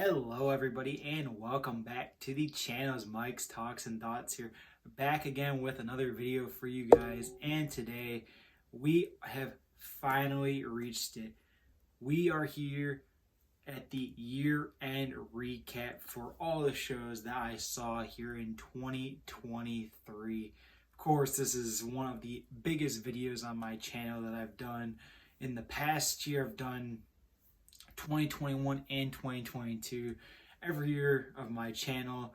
Hello everybody and welcome back to the channel. Mike's Talks and Thoughts here, back again with another video for you guys. And today we have finally reached it. We are here at the year-end recap for all the shows that I saw here in 2023. Of course, this is one of the biggest videos on my channel that I've done in the past year. I've done 2021 and 2022 every year of my channel.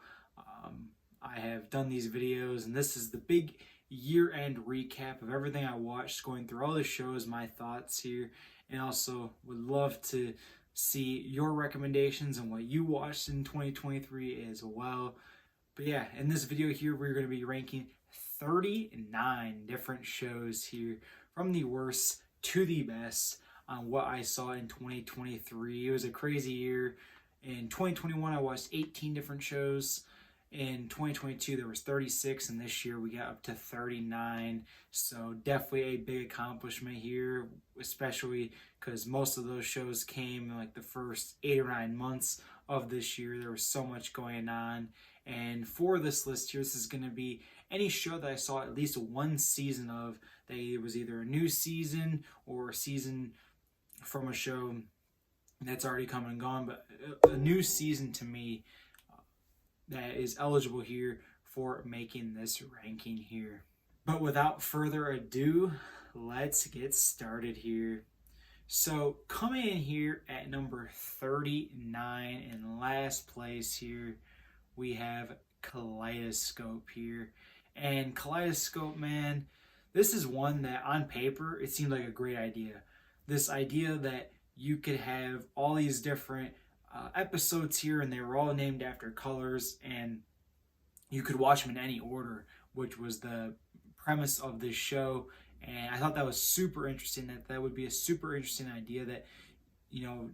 I have done these videos, and this is the big year-end recap of everything I watched, going through all the shows, my thoughts here, and also would love to see your recommendations and what you watched in 2023 as well. But yeah, in this video here, we're going to be ranking 39 different shows here, from the worst to the best, on what I saw in 2023. It was a crazy year. In 2021, I watched 18 different shows. In 2022, there was 36, and this year we got up to 39. So definitely a big accomplishment here, especially because most of those shows came in like the first 8 or 9 months of this year. There was so much going on. And for this list here, this is going to be any show that I saw at least one season of, that it was either a new season or a season from a show that's already come and gone, but a new season to me that is eligible here for making this ranking here. But without further ado, let's get started here. So coming in here at number 39 in last place here, we have Kaleidoscope here. And Kaleidoscope, man, this is one that on paper it seemed like a great idea. This idea that you could have all these different episodes here, and they were all named after colors, and you could watch them in any order, which was the premise of this show. And I thought that was super interesting, that would be a super interesting idea, that, you know,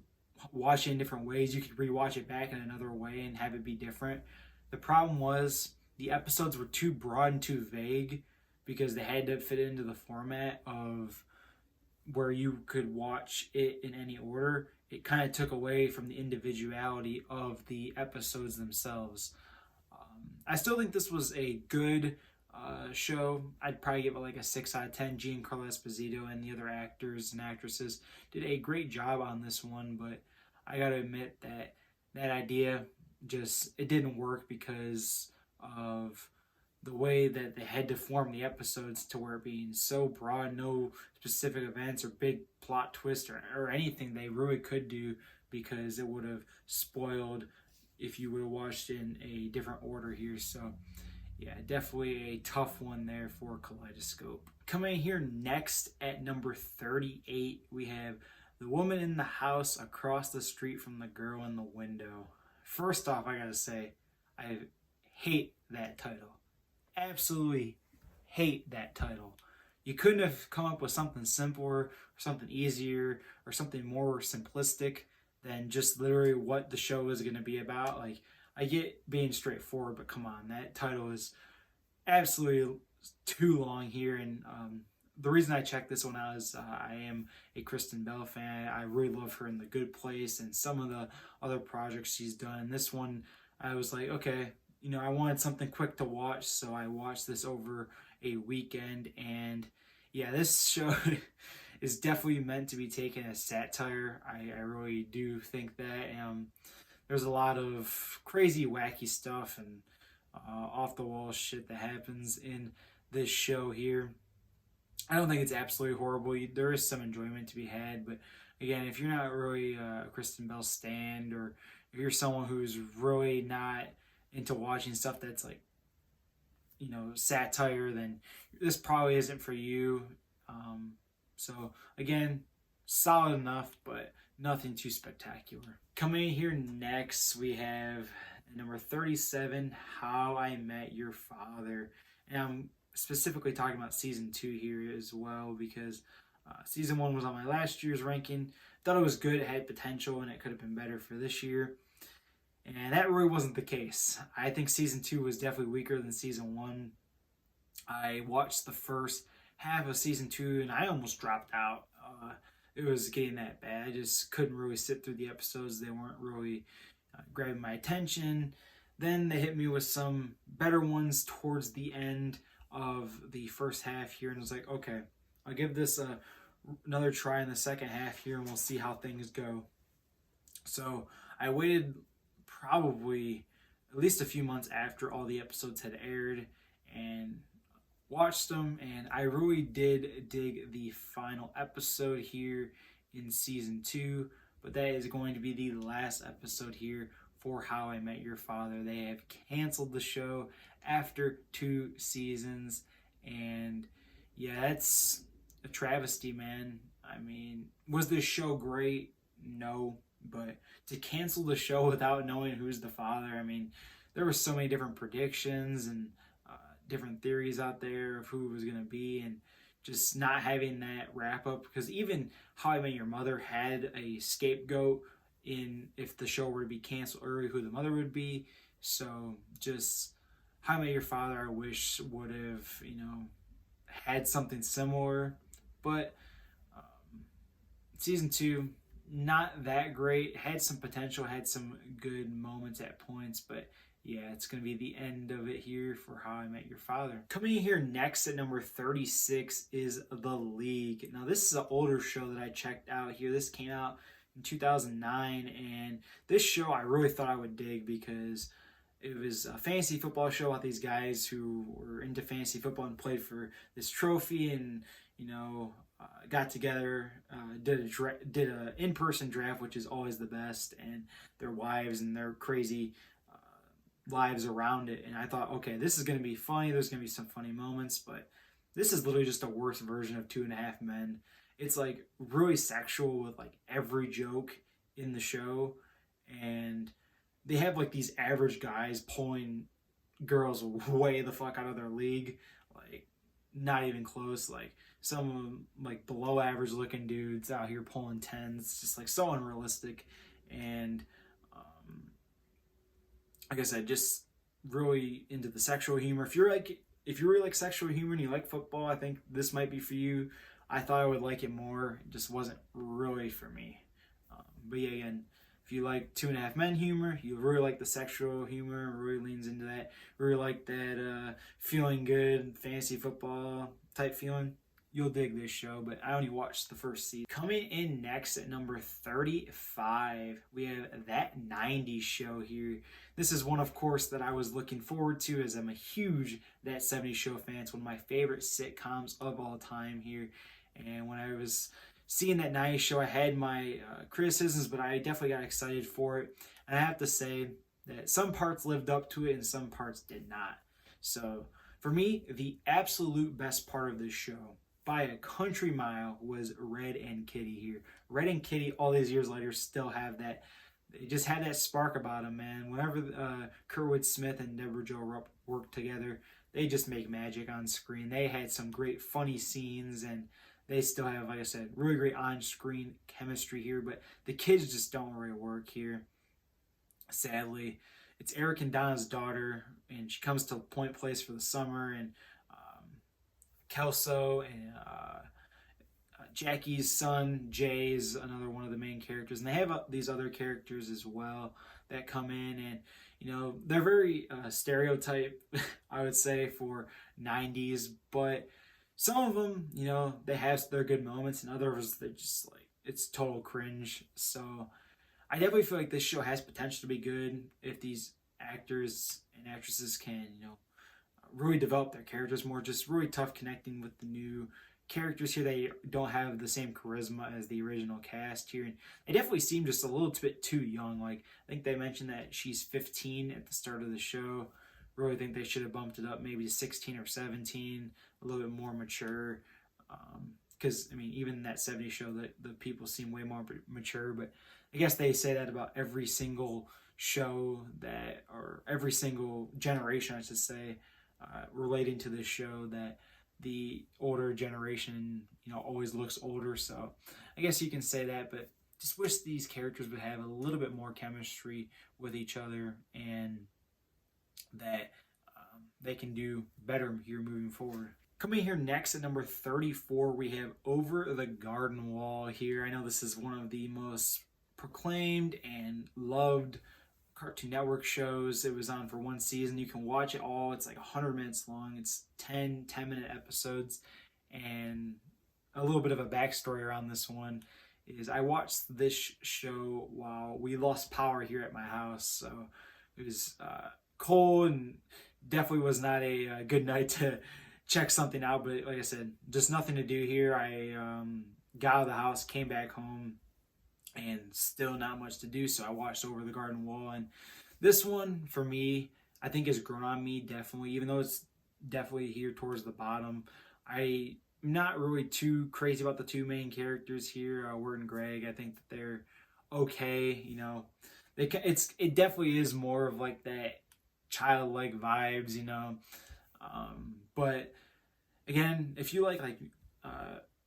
watch it in different ways. You could rewatch it back in another way and have it be different. The problem was the episodes were too broad and too vague, because they had to fit into the format of where you could watch it in any order. It kind of took away from the individuality of the episodes themselves. I still think this was a good show. I'd probably give it like a 6 out of 10. Giancarlo Esposito and the other actors and actresses did a great job on this one, but I gotta admit that that idea it didn't work because of the way that they had to form the episodes, to where it being so broad, no specific events or big plot twist or anything they really could do, because it would have spoiled if you would have watched in a different order here. So yeah, definitely a tough one there for Kaleidoscope. Coming in here next at number 38, we have The Woman in the House Across the Street from the Girl in the Window. First off, I gotta say, I hate that title. Absolutely hate that title. You couldn't have come up with something simpler or something easier or something more simplistic than just literally what the show is going to be about. Like, I get being straightforward, but come on, that title is absolutely too long here. And the reason I checked this one out is I am a Kristen Bell fan. I really love her in The Good Place and some of the other projects she's done. This one, I was like, okay, you know, I wanted something quick to watch, so I watched this over a weekend. And yeah, this show is definitely meant to be taken as satire. I really do think that. There's a lot of crazy, wacky stuff and off-the-wall shit that happens in this show here. I don't think it's absolutely horrible. There is some enjoyment to be had, but again, if you're not really a Kristen Bell stan, or if you're someone who's really not into watching stuff that's like, you know, satire, then this probably isn't for you. So again, solid enough, but nothing too spectacular. Coming in here next, we have number 37, How I Met Your Father. And I'm specifically talking about season 2 here as well, because season 1 was on my last year's ranking. Thought it was good, it had potential, and it could have been better for this year. And that really wasn't the case. I think season 2 was definitely weaker than season 1. I watched the first half of season 2 and I almost dropped out. It was getting that bad. I just couldn't really sit through the episodes. They weren't really grabbing my attention. Then they hit me with some better ones towards the end of the first half here, and I was like, okay, I'll give this another try in the second half here, and we'll see how things go. So I waited probably at least a few months after all the episodes had aired and watched them, and I really did dig the final episode here in season 2, but that is going to be the last episode here for How I Met Your Father. They have canceled the show after 2 seasons, and yeah, it's a travesty, man. I mean, was this show great? No, but to cancel the show without knowing who's the father, I mean, there were so many different predictions and different theories out there of who it was going to be, and just not having that wrap up, because even How I Met Your Mother had a scapegoat in if the show were to be canceled early, who the mother would be. So just How I Met Your Father, I wish would have, had something similar, but season 2, not that great. Had some potential, had some good moments at points, but yeah, it's going to be the end of it here for How I Met Your Father. Coming in here next at number 36 is The League. Now, this is an older show that I checked out here. This came out in 2009, and this show I really thought I would dig because it was a fantasy football show about these guys who were into fantasy football and played for this trophy, and got together, did a in-person draft, which is always the best, and their wives and their crazy lives around it. And I thought, okay, this is going to be funny. There's going to be some funny moments, but this is literally just a worse version of Two and a Half Men. It's like really sexual with like every joke in the show, and they have like these average guys pulling girls way the fuck out of their league, like not even close. Like some of them like below average looking dudes out here pulling tens, just like so unrealistic. And like I said, just really into the sexual humor. If you really like sexual humor and you like football, I think this might be for you. I thought I would like it more. It just wasn't really for me. But yeah, again, if you like Two and a Half Men humor, you really like the sexual humor, really leans into that, really like that feeling good fantasy football type feeling, you'll dig this show. But I only watched the first season. Coming in next at number 35, we have That 90s Show here. This is one, of course, that I was looking forward to, as I'm a huge That 70s Show fan. It's one of my favorite sitcoms of all time here. And when I was seeing That 90s Show, I had my criticisms, but I definitely got excited for it. And I have to say that some parts lived up to it and some parts did not. So for me, the absolute best part of this show, by a country mile, was Red and Kitty here. Red and Kitty, all these years later, still have that. They just had that spark about them, man. Whenever Kurtwood Smith and Deborah Jo Rupp work together, they just make magic on screen. They had some great funny scenes, and they still have, like I said, really great on-screen chemistry here. But the kids just don't really work here, sadly. It's Eric and Donna's daughter, and she comes to Point Place for the summer, and Kelso and Jackie's son, Jay's another one of the main characters. And they have these other characters as well that come in, and, they're very stereotype, I would say, for 90s. But some of them, they have their good moments, and others, they're just like, it's total cringe. So I definitely feel like this show has potential to be good if these actors and actresses can, really develop their characters more. Just really tough connecting with the new characters here. They don't have the same charisma as the original cast here, and they definitely seem just a little bit too young. Like, I think they mentioned that she's 15 at the start of the show. Really think they should have bumped it up maybe to 16 or 17, a little bit more mature. Because even in that 70s show, the people seem way more mature. But I guess they say that about every single show or every single generation, I should say, relating to this show, that the older generation, always looks older. So I guess you can say that, but just wish these characters would have a little bit more chemistry with each other, and that they can do better here moving forward. Coming here next at number 34, we have Over the Garden Wall here. I know this is one of the most proclaimed and loved Cartoon Network shows. It was on for one season. You can watch it all. It's like 100 minutes long. It's 10-minute episodes. And a little bit of a backstory around this one is I watched this show while we lost power here at my house. So it was cold and definitely was not a good night to check something out. But like I said, just nothing to do here. I got out of the house, came back home, and still not much to do. So I watched Over the Garden Wall. And this one, for me, I think has grown on me, definitely. Even though it's definitely here towards the bottom, I'm not really too crazy about the two main characters here, Wirt and Greg. I think that they're okay. You know, it definitely is more of like that childlike vibes, you know. But again, if you like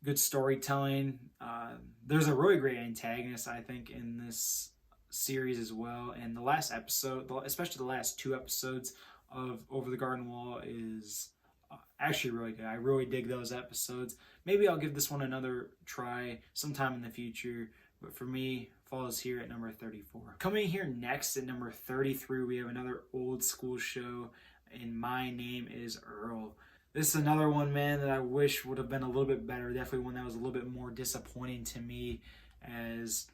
good storytelling, there's a really great antagonist, I think, in this series as well. And the last episode, especially the last 2 episodes of Over the Garden Wall, is actually really good. I really dig those episodes. Maybe I'll give this one another try sometime in the future, but for me, falls here at number 34. Coming here next at number 33, we have another old school show, and My Name is Earl. This is another one, man, that I wish would have been a little bit better. Definitely one that was a little bit more disappointing to me, as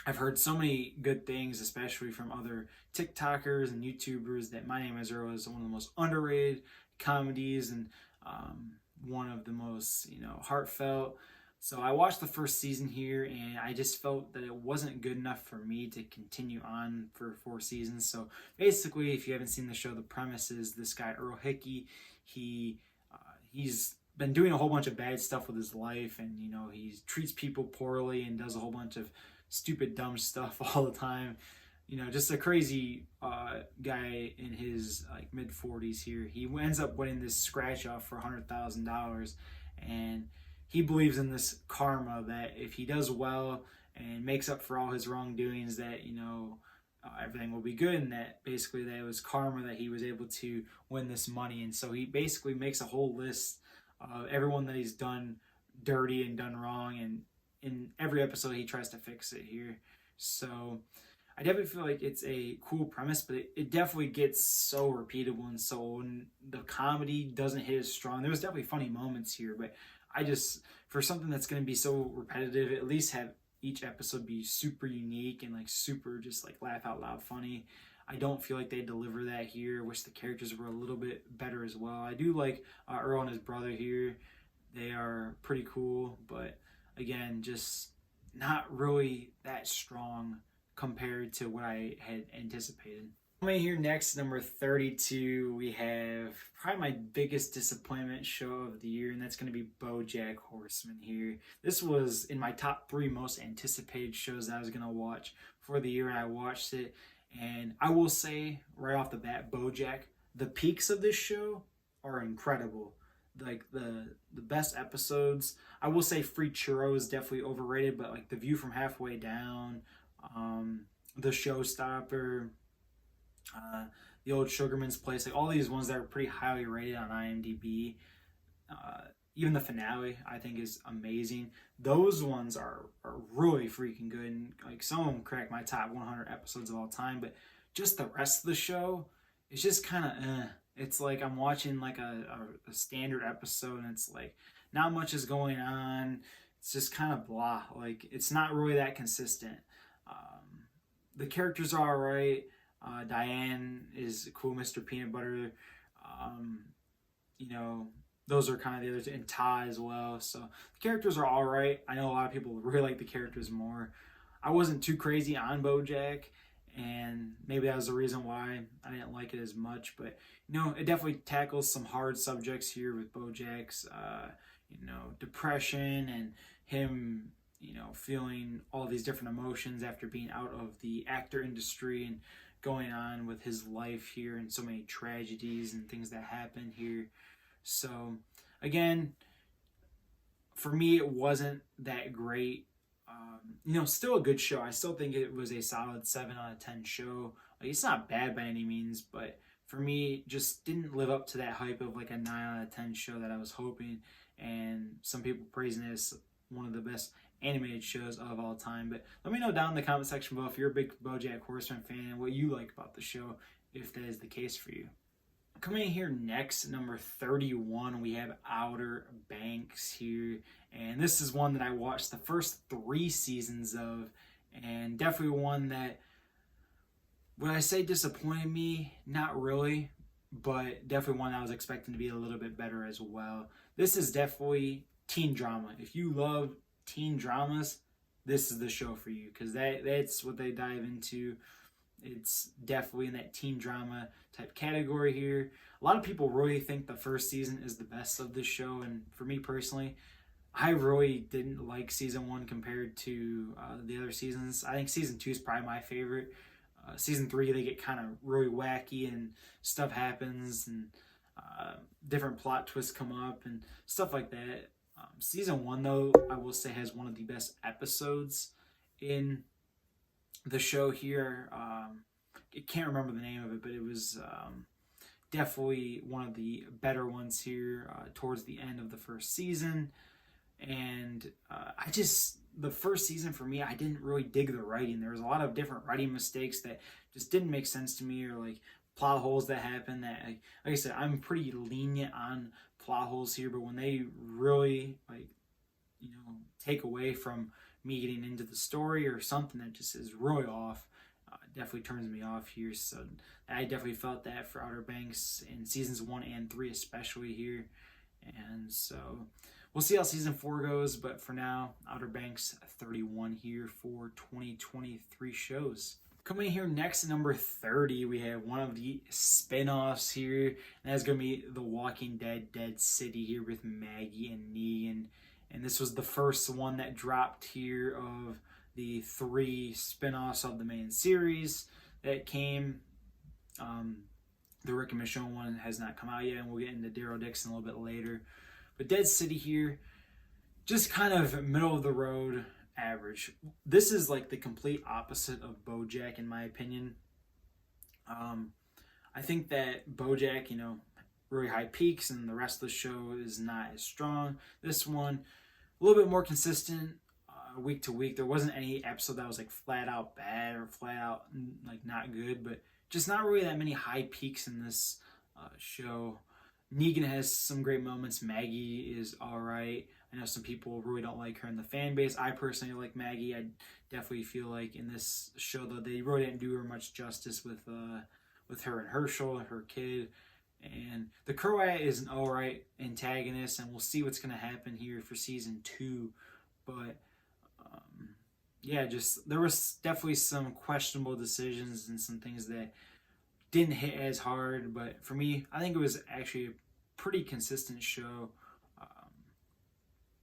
I've heard so many good things, especially from other TikTokers and YouTubers, that My Name is Earl is one of the most underrated comedies and one of the most, heartfelt. So I watched the first season here, and I just felt that it wasn't good enough for me to continue on for 4 seasons. So basically, if you haven't seen the show, the premise is this guy, Earl Hickey, he's been doing a whole bunch of bad stuff with his life, and he treats people poorly and does a whole bunch of stupid, dumb stuff all the time. Just a crazy guy in his mid-40s here. He ends up winning this scratch off for $100,000, and he believes in this karma, that if he does well and makes up for all his wrongdoings, that everything will be good, and that basically that it was karma that he was able to win this money. And so he basically makes a whole list of everyone that he's done dirty and done wrong, and in every episode he tries to fix it here. So I definitely feel like it's a cool premise, but it definitely gets so repeatable and so old, and the comedy doesn't hit as strong. There was definitely funny moments here, but I just, for something that's going to be so repetitive, at least have each episode be super unique and super just laugh out loud funny. I don't feel like they deliver that here. I wish the characters were a little bit better as well. I do like Earl and his brother here. They are pretty cool, but again, just not really that strong compared to what I had anticipated. Coming here next, number 32, we have probably my biggest disappointment show of the year, and that's going to be BoJack Horseman here. This was in my top 3 most anticipated shows that I was going to watch for the year, and I watched it. And I will say right off the bat, BoJack, the peaks of this show are incredible. The best episodes, I will say Free Churro is definitely overrated, but The View from Halfway Down, The Showstopper, The Old Sugarman's Place, all these ones that are pretty highly rated on IMDb. Even the finale, I think, is amazing. Those ones are really freaking good, and some of them crack my top 100 episodes of all time. But just the rest of the show, it's just kind of It's like I'm watching a standard episode, and it's not much is going on. It's just kind of blah. It's not really that consistent. The characters are alright. Diane is cool, Mr. Peanut Butter. Those are kind of the others, and Ty as well. So the characters are alright. I know a lot of people really like the characters more. I wasn't too crazy on BoJack, and maybe that was the reason why I didn't like it as much. But it definitely tackles some hard subjects here with BoJack's depression, and him feeling all these different emotions after being out of the actor industry and going on with his life here, and so many tragedies and things that happen here. So again, for me, it wasn't that great. Still a good show. I still think it was a solid 7 out of 10 show. It's not bad by any means, but for me, just didn't live up to that hype of a 9 out of 10 show that I was hoping. And some people praising it as one of the best animated shows of all time. But let me know down in the comment section below if you're a big BoJack Horseman fan and what you like about the show, if that is the case for you. Coming in here next, number 31, we have Outer Banks here. And this is one that I watched the first 3 seasons of, and definitely one that, would I say disappointed me? Not really, but definitely one I was expecting to be a little bit better as well. This is definitely teen drama. If you love teen dramas, this is the show for you, because that's what they dive into. It's definitely in that teen drama type category here. A lot of people really think the first season is the best of this show, and for me personally, I really didn't like season 1 compared to the other seasons. I think season 2 is probably my favorite. Season 3, they get kind of really wacky and stuff happens, and different plot twists come up and stuff like that. Season 1, though, I will say has one of the best episodes in the show here. I can't remember the name of it, but it was definitely one of the better ones here towards the end of the first season. And the first season for me, I didn't really dig the writing. There was a lot of different writing mistakes that just didn't make sense to me, or like plot holes that happen that, like I said, I'm pretty lenient on plot holes here, but when they really take away from me getting into the story or something that just is really off, definitely turns me off here. So I definitely felt that for Outer Banks in seasons 1 and 3 especially here. And so we'll see how season 4 goes, but for now, Outer Banks 31 here for 2023 shows. Coming in here next, number 30, we have one of the spin-offs here, and that's going to be The Walking Dead Dead City here with Maggie and Negan. And this was the first one that dropped here of the 3 spin-offs of the main series that came. The Rick and Michonne one has not come out yet, and we'll get into Daryl Dixon a little bit later. But Dead City here, just kind of middle of the road, average. This is like the complete opposite of BoJack in my opinion. I think that BoJack, really high peaks, and the rest of the show is not as strong. This one, a little bit more consistent week to week. There wasn't any episode that was like flat out bad or flat out like not good, but just not really that many high peaks in this show. Negan has some great moments. Maggie is all right. I know some people really don't like her in the fan base. I personally like Maggie. I definitely feel like in this show, though, they really didn't do her much justice with her and Herschel, her kid. And the Croat is an all right antagonist, and we'll see what's going to happen here for season 2. But there was definitely some questionable decisions and some things that didn't hit as hard. But for me, I think it was actually a pretty consistent show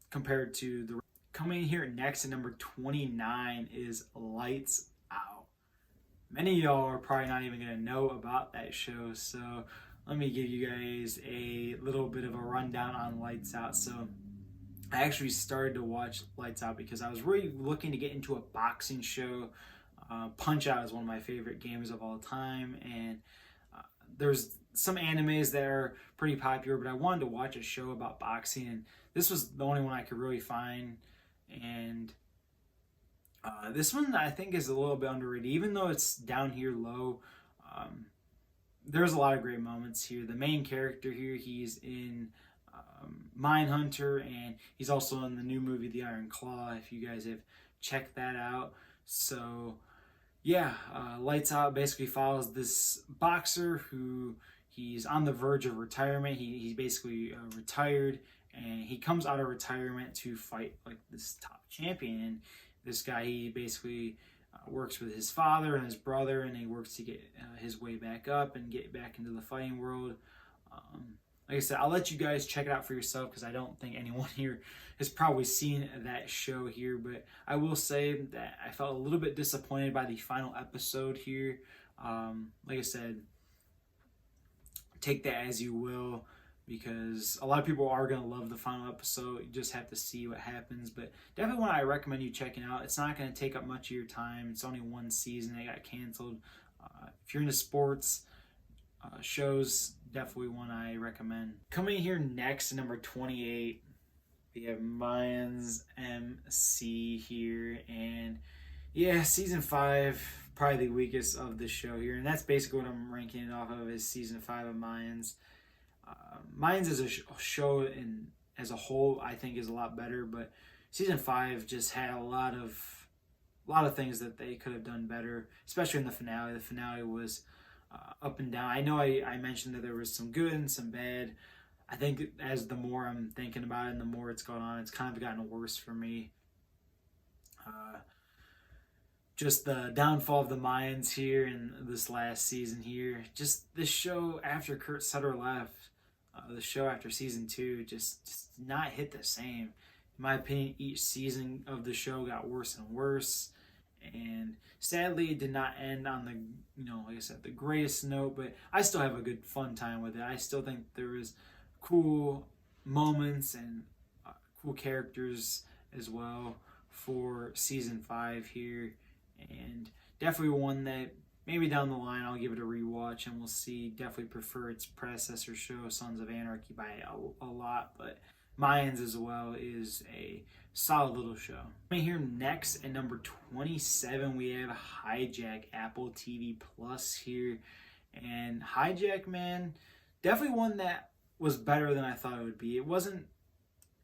compared to the. Coming in here next at number 29 is Lights Out. Many of y'all are probably not even going to know about that show, so let me give you guys a little bit of a rundown on Lights Out. So I actually started to watch Lights Out because I was really looking to get into a boxing show. Punch-Out is one of my favorite games of all time, and there's some animes that are pretty popular, but I wanted to watch a show about boxing, and this was the only one I could really find. And this one I think is a little bit underrated, even though it's down here low. There's a lot of great moments here. The main character here, he's in Mindhunter, and he's also in the new movie The Iron Claw, if you guys have checked that out. So yeah, Lights Out basically follows this boxer who he's on the verge of retirement. He's basically retired, and he comes out of retirement to fight like this top champion. And this guy, he basically works with his father and his brother, and he works to get his way back up and get back into the fighting world. Like I said, I'll let you guys check it out for yourself because I don't think anyone here has probably seen that show here. But I will say that I felt a little bit disappointed by the final episode here. Like I said, take that as you will, because a lot of people are going to love the final episode. You just have to see what happens. But definitely one I recommend you checking out. It's not going to take up much of your time. It's only one season. It got canceled. If you're into sports shows, definitely one I recommend. Coming here next, number 28, we We have Mayans MC here, and yeah, season 5 probably the weakest of the show here, and that's basically what I'm ranking it off of, is season 5 of Mayans. Mayans as a show as a whole, I think, is a lot better, but season 5 just had a lot of things that they could have done better, especially in the finale. The finale was up and down. I know I mentioned that there was some good and some bad. I think as the more I'm thinking about it and the more it's gone on, it's kind of gotten worse for me. Just the downfall of the Mayans here in this last season here. Just this show after Kurt Sutter left, the show after season 2 just not hit the same. In my opinion, each season of the show got worse and worse. And sadly, it did not end on the, like I said, the greatest note, but I still have a good fun time with it. I still think there was cool moments and cool characters as well for season 5 here, and definitely one that maybe down the line I'll give it a rewatch and we'll see. Definitely prefer its predecessor show, Sons of Anarchy, by a lot, but Mayans as well is a solid little show. Here next at number 27, we have Hijack, Apple TV Plus here. And Hijack, man, definitely one that was better than I thought it would be. It wasn't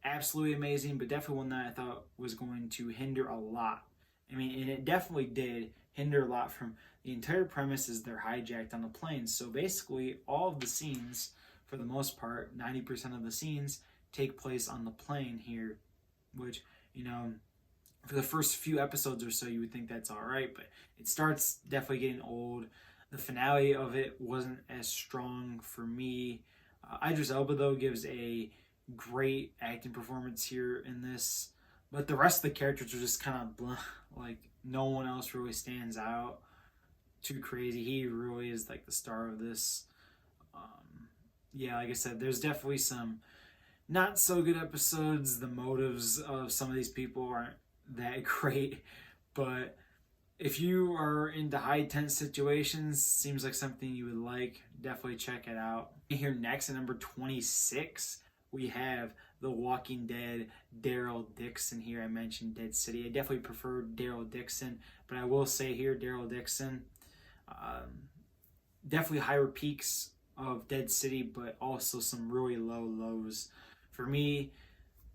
absolutely amazing, but definitely one that I thought was going to hinder a lot. I mean, and it definitely did hinder a lot from the entire premise is they're hijacked on a plane. So basically all of the scenes, for the most part, 90% of the scenes take place on the plane here, which, for the first few episodes or so, you would think that's all right, but it starts definitely getting old. The finale of it wasn't as strong for me. Idris Elba, though, gives a great acting performance here in this, but the rest of the characters are just kind of blah. Like, no one else really stands out too crazy. He really is like the star of this. Yeah, like I said, there's definitely some not so good episodes. The motives of some of these people aren't that great, but if you are into high tense situations, seems like something you would like, definitely check it out. Here next at number 26, we have The Walking Dead, Daryl Dixon here. I mentioned Dead City. I definitely prefer Daryl Dixon, but I will say here, Daryl Dixon, definitely higher peaks of Dead City, but also some really low lows. For me,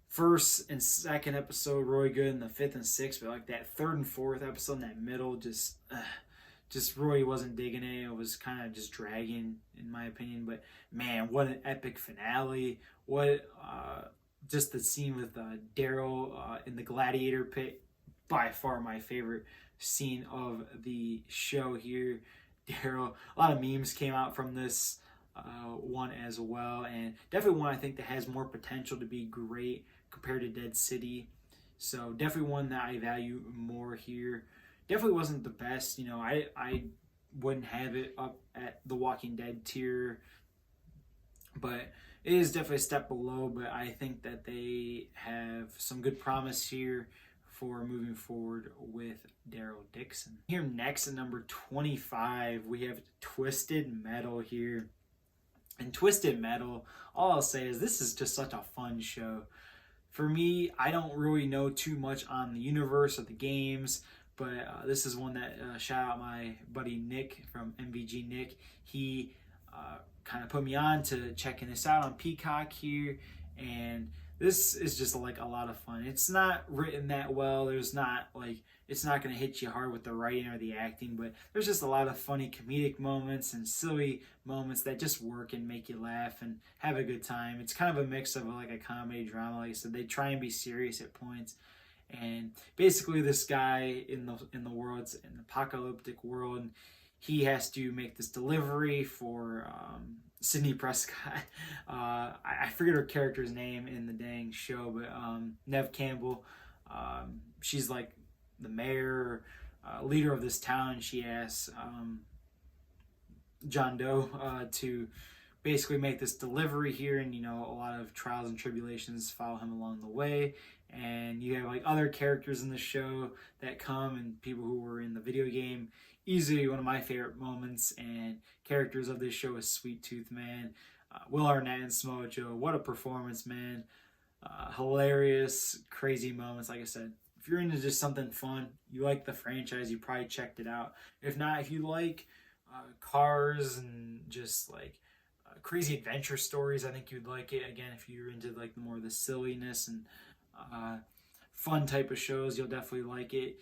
first and second episode really good, and the fifth and sixth, but like that third and fourth episode in that middle just really wasn't digging it. It was kind of just dragging, in my opinion. But man, what an epic finale! What just the scene with Daryl in the gladiator pit, by far my favorite scene of the show here. Daryl, a lot of memes came out from this one as well, and definitely one I think that has more potential to be great compared to Dead City. So definitely one that I value more here. Definitely wasn't the best. I wouldn't have it up at the Walking Dead tier, but it is definitely a step below. But I think that they have some good promise here for moving forward with Daryl Dixon. Here next at number 25, we have Twisted Metal here. And Twisted Metal, all I'll say is this is just such a fun show. For me, I don't really know too much on the universe or the games, but this is one that, shout out my buddy Nick from MVG Nick. He kind of put me on to checking this out on Peacock here, and this is just like a lot of fun. It's not written that well. It's not going to hit you hard with the writing or the acting, but there's just a lot of funny comedic moments and silly moments that just work and make you laugh and have a good time. It's kind of a mix of like a comedy drama. Like I said, they try and be serious at points. And basically this guy in the world, it's an apocalyptic world, and he has to make this delivery for Sydney Prescott. I forget her character's name in the dang show, but Neve Campbell. She's like the mayor, leader of this town. She asks John Doe to basically make this delivery here, and a lot of trials and tribulations follow him along the way. And you have like other characters in the show that come, and people who were in the video game. Easily one of my favorite moments and characters of this show is Sweet Tooth, man. Will Arnett and Samoa Joe, what a performance, man. hilarious, crazy moments. Like I said, if you're into just something fun, you like the franchise, you probably checked it out. If not, if you like cars and just like crazy adventure stories, I think you'd like it. Again, if you're into like more of the silliness and uh, fun type of shows, you'll definitely like it.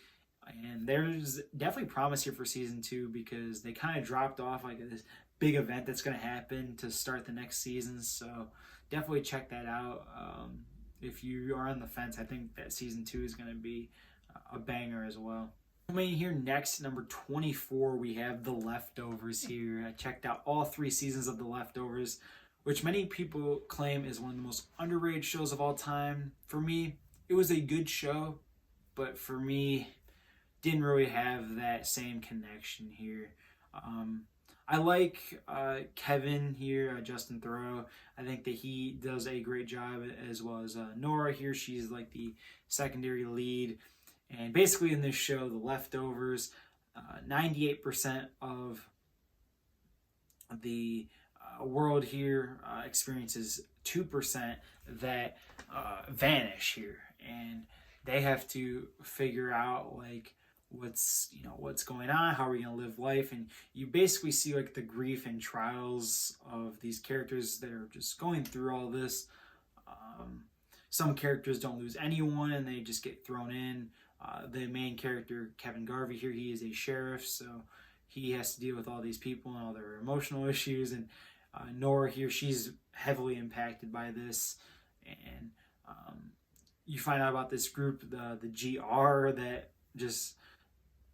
And there's definitely promise here for season 2 because they kind of dropped off like this big event that's going to happen to start the next season. So definitely check that out. If you are on the fence, I think that season 2 is going to be a banger as well. Coming here next, number 24, we have The Leftovers here. I checked out all 3 seasons of The Leftovers, which many people claim is one of the most underrated shows of all time. For me, it was a good show, but for me, didn't really have that same connection here. I like Kevin here, Justin Theroux. I think that he does a great job, as well as Nora here. She's like the secondary lead. And basically in this show, The Leftovers, 98% of the world here experiences 2% that vanish here. And they have to figure out like what's going on, how are we going to live life, and you basically see like the grief and trials of these characters that are just going through all this. Some characters don't lose anyone and they just get thrown in. The main character, Kevin Garvey here, he is a sheriff, so he has to deal with all these people and all their emotional issues. And Nora here, she's heavily impacted by this. And you find out about this group, the GR, that just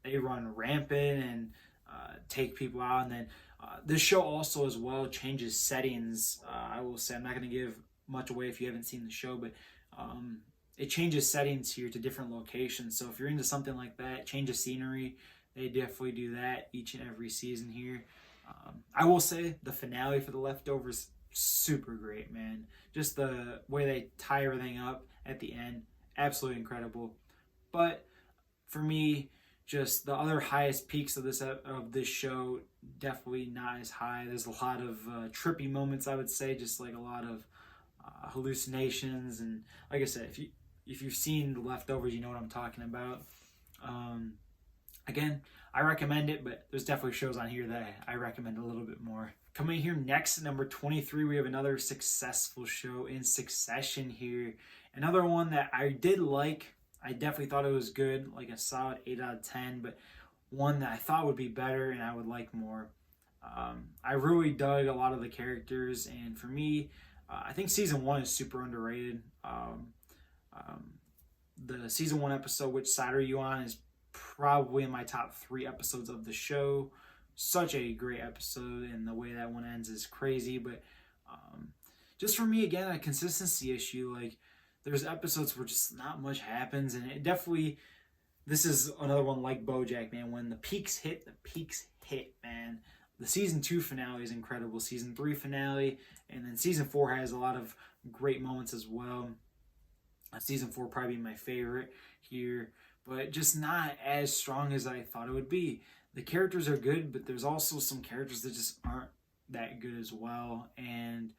they run rampant and take people out. And then this show also as well changes settings. I will say, I'm not going to give much away if you haven't seen the show, but it changes settings here to different locations. So if you're into something like that, change of scenery, they definitely do that each and every season here. I will say the finale for The Leftovers, super great, man. Just the way they tie everything up at the end, absolutely incredible. But for me, just the other highest peaks of this show, definitely not as high. There's a lot of trippy moments, I would say, just like a lot of hallucinations. And like I said, if you've seen The Leftovers, you know what I'm talking about. Again, I recommend it, but there's definitely shows on here that I recommend a little bit more. Coming here next, number 23, we have another successful show in Succession here. Another one that I did like. I definitely thought it was good, like a solid 8 out of 10, but one that I thought would be better and I would like more. I really dug a lot of the characters, and for me, I think season 1 is super underrated. The season 1 episode, Which Side Are You On, is probably in my top 3 episodes of the show. Such a great episode, and the way that one ends is crazy. But just for me, again, a consistency issue. Like, there's episodes where just not much happens, and it definitely, this is another one like BoJack, man. When the peaks hit, man. The season 2 finale is incredible. Season 3 finale, and then season 4 has a lot of great moments as well. Season 4 probably my favorite here, but just not as strong as I thought it would be. The characters are good, but there's also some characters that just aren't that good as well. And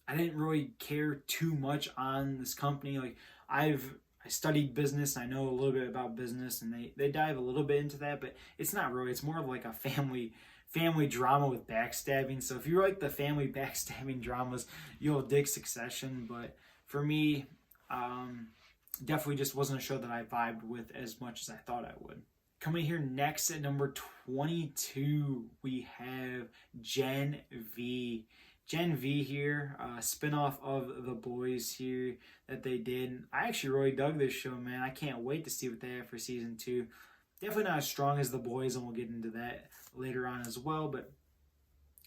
I didn't really care too much on this company. Like, I studied business. I know a little bit about business, and they dive a little bit into that, but it's not really. It's more of like a family drama with backstabbing. So if you like the family backstabbing dramas, you'll dig Succession. But for me, definitely just wasn't a show that I vibed with as much as I thought I would. Coming here next at number 22, we have Gen V. Gen V here, spinoff of The Boys here that they did. I actually really dug this show, man. I can't wait to see what they have for season 2. Definitely not as strong as The Boys, and we'll get into that later on as well, but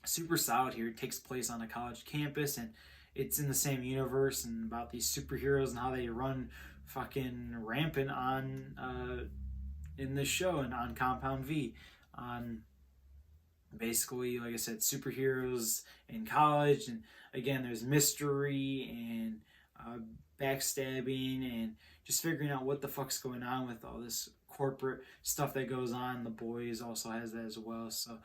super solid here. It takes place on a college campus, and it's in the same universe, and about these superheroes and how they run fucking rampant on in this show and on Compound V. On basically, like I said, superheroes in college, and again, there's mystery and backstabbing and just figuring out what the fuck's going on with all this corporate stuff that goes on. The Boys also has that as well. So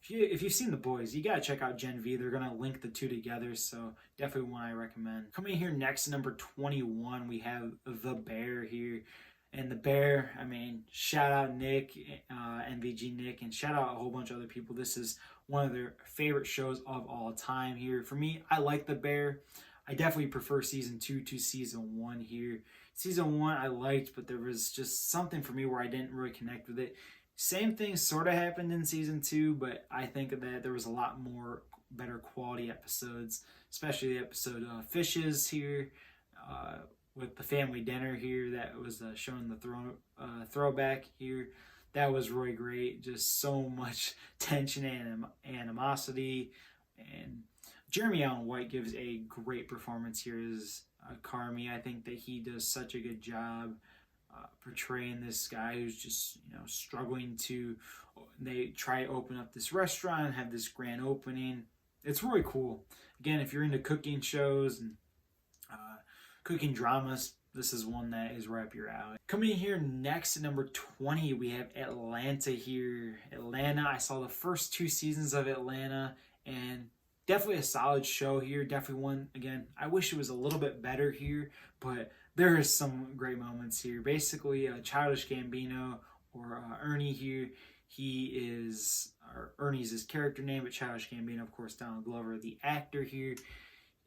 if you've seen The Boys, you gotta check out Gen V. They're gonna link the two together, so definitely one I recommend. Coming here next, number 21, we have The Bear here. And The Bear, I mean, shout out Nick, MVG Nick, and shout out a whole bunch of other people. This is one of their favorite shows of all time here. For me, I like The Bear. I definitely prefer season 2 to season 1 here. Season 1 I liked, but there was just something for me where I didn't really connect with it. Same thing sort of happened in season 2, but I think that there was a lot more better quality episodes, especially the episode Fishes here, with the family dinner here that was showing the throwback here. That was really great. Just so much tension and animosity. And Jeremy Allen White gives a great performance here as Carmy. I think that he does such a good job portraying this guy who's just, struggling to. They try to open up this restaurant, have this grand opening. It's really cool. Again, if you're into cooking shows and cooking dramas, this is one that is right up your alley. Coming in here next at number 20, we have Atlanta here. Atlanta, I saw the first 2 seasons of Atlanta, and definitely a solid show here. Definitely one, again, I wish it was a little bit better here, but there is some great moments here. Basically, Childish Gambino, or Ernie here, Ernie's his character name, but Childish Gambino, of course, Donald Glover, the actor here.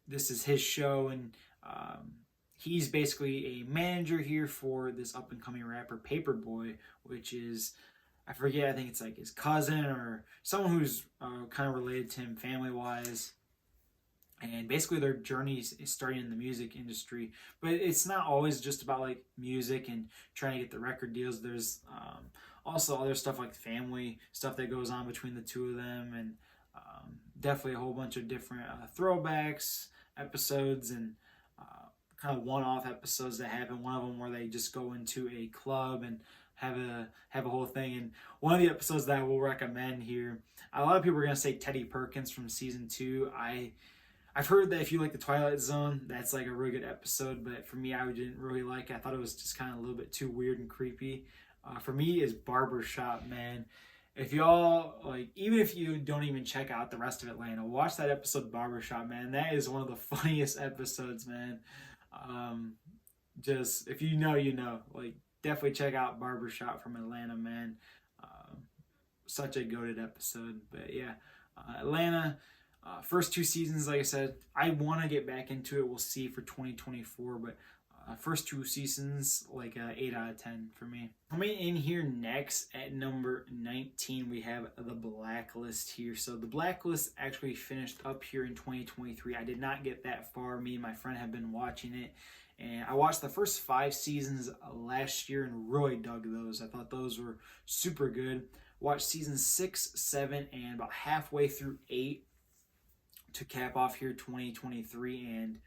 This is his show, and he's basically a manager here for this up-and-coming rapper, Paperboy, which is, I forget, I think it's like his cousin or someone who's kind of related to him family-wise. And basically their journey is starting in the music industry. But it's not always just about like music and trying to get the record deals. There's also other stuff like family stuff that goes on between the two of them. And definitely a whole bunch of different throwbacks, episodes, and kind of one-off episodes that happen. One of them where they just go into a club and have a whole thing. And one of the episodes that I will recommend here, a lot of people are going to say Teddy Perkins from season 2. I've heard that if you like the Twilight Zone, that's like a really good episode, but for me, I didn't really like it. I thought it was just kind of a little bit too weird and creepy. For me, is Barbershop, man. If y'all, like, even if you don't even check out the rest of Atlanta, watch that episode Barbershop, man. That is one of the funniest episodes, man. Just, if you know, like, definitely check out Barbershop from Atlanta, man. Such a goated episode. But yeah, Atlanta, first 2 seasons, like I said, I want to get back into it. We'll see for 2024, but first 2 seasons, like 8 out of 10 for me. Coming in here next at number 19, we have The Blacklist here. So The Blacklist actually finished up here in 2023. I did not get that far. Me and my friend have been watching it, and I watched the first 5 seasons last year and really dug those. I thought those were super good. Watched seasons 6, 7, and about halfway through 8 to cap off here 2023, and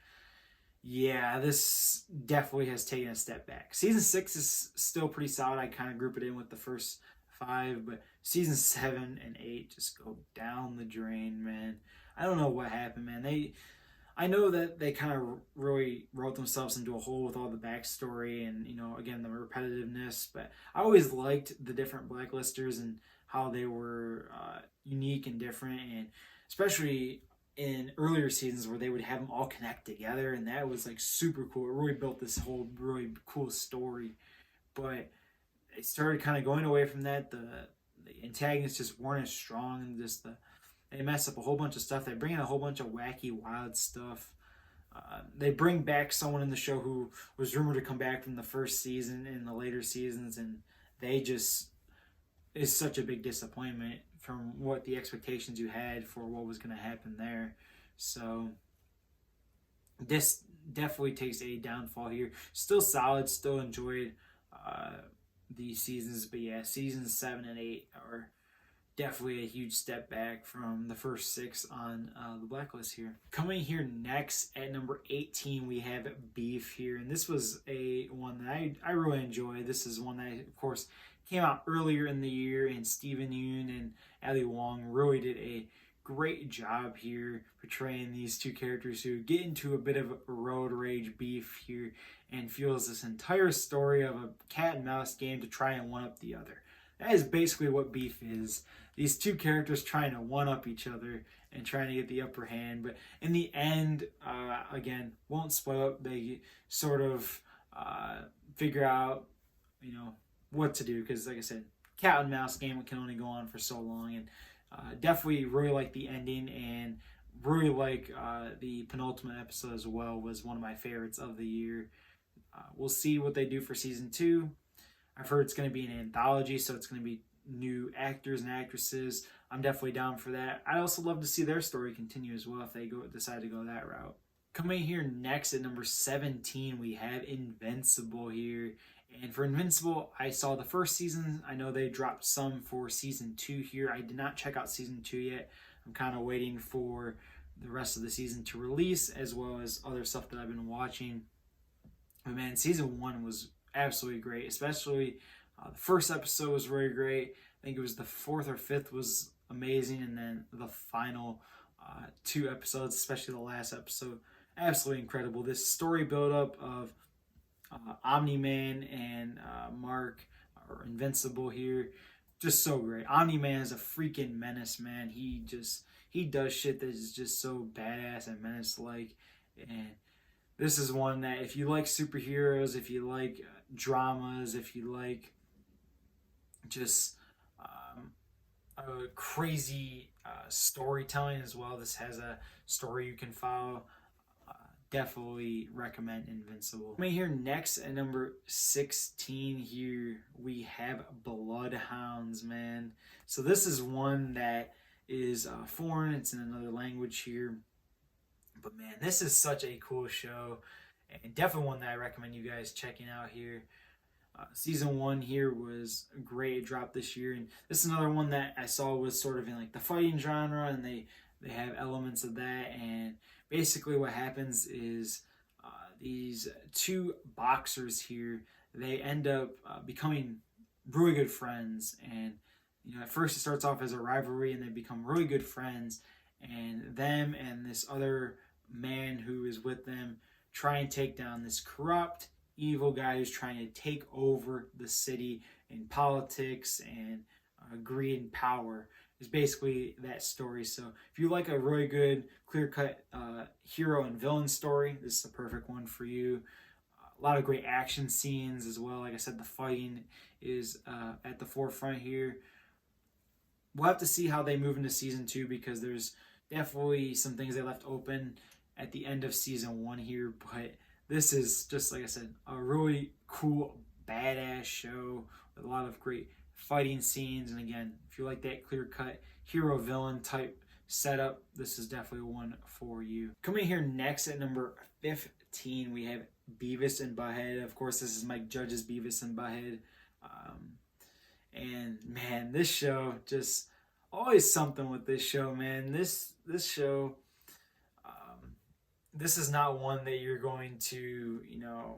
yeah, this definitely has taken a step back. Season 6 is still pretty solid. I kind of group it in with the first 5, but season 7 and 8 just go down the drain, man. I don't know what happened, man. I know that they kind of really wrote themselves into a hole with all the backstory and, again, the repetitiveness, but I always liked the different Blacklisters and how they were unique and different, and especially in earlier seasons where they would have them all connect together, and that was like super cool. It really built this whole really cool story, but it started kind of going away from that. The antagonists just weren't as strong, and just they mess up a whole bunch of stuff. They bring in a whole bunch of wacky, wild stuff. They bring back someone in the show who was rumored to come back from the first season in the later seasons, and they just is such a big disappointment from what the expectations you had for what was going to happen there. So this definitely takes a downfall here. Still solid, still enjoyed these seasons, but yeah, seasons 7 and 8 are definitely a huge step back from the first 6 on The Blacklist here. Coming here next at number 18, we have Beef here, and this was one that I really enjoyed. This is one that, of course, came out earlier in the year, and Steven Yeun and Ali Wong really did a great job here portraying these 2 characters who get into a bit of road rage beef here and fuels this entire story of a cat and mouse game to try and one up the other. That is basically what Beef is. these two characters trying to one up each other and trying to get the upper hand. But in the end, again, won't spoil it. They sort of figure out, what to do, because like I said, cat and mouse game can only go on for so long. And definitely really like the ending, and really like the penultimate episode as well. Was one of my favorites of the year. We'll see what they do for season 2. I've heard it's going to be an anthology, so it's going to be new actors and actresses. I'm definitely down for that. I'd also love to see their story continue as well if they decide to go that route. Coming here next at number 17, we have Invincible here. And for Invincible, I saw the first season. I know they dropped some for season 2 here. I did not check out season 2 yet. I'm kind of waiting for the rest of the season to release, as well as other stuff that I've been watching. But man, season 1 was absolutely great, especially the first episode was really great. I think it was the 4th or 5th was amazing, and then the final 2 episodes, especially the last episode, absolutely incredible. This story build-up of Omni-Man and Mark, or Invincible here, just so great. Omni-Man is a freaking menace, man. He does shit that is just so badass and menace-like. And this is one that if you like superheroes, if you like dramas, if you like just crazy storytelling as well, this has a story you can follow. Definitely recommend Invincible. Coming here next at number 16 here, we have Bloodhounds, man. So this is one that is foreign. It's in another language here. But man, this is such a cool show, and definitely one that I recommend you guys checking out here. Season 1 here was great. It dropped this year, and this is another one that I saw was sort of in like the fighting genre, and they have elements of that. And basically what happens is these 2 boxers here, they end up becoming really good friends. And at first it starts off as a rivalry, and they become really good friends, and them and this other man who is with them try and take down this corrupt, evil guy who's trying to take over the city in politics and greed and power. Is basically that story. So if you like a really good, clear-cut hero and villain story, this is the perfect one for you. A lot of great action scenes as well. Like I said, the fighting is at the forefront here. We'll have to see how they move into season 2, because there's definitely some things they left open at the end of season 1 here. But this is just, like I said, a really cool, badass show with a lot of great fighting scenes. And again, if you like that clear-cut hero villain type setup, this is definitely one for you. Coming here next at number 15, we have Beavis and Butthead. Of course, this is Mike Judge's Beavis and Butthead. And man, this show, just always something with this show, man. This show, this is not one that you're going to,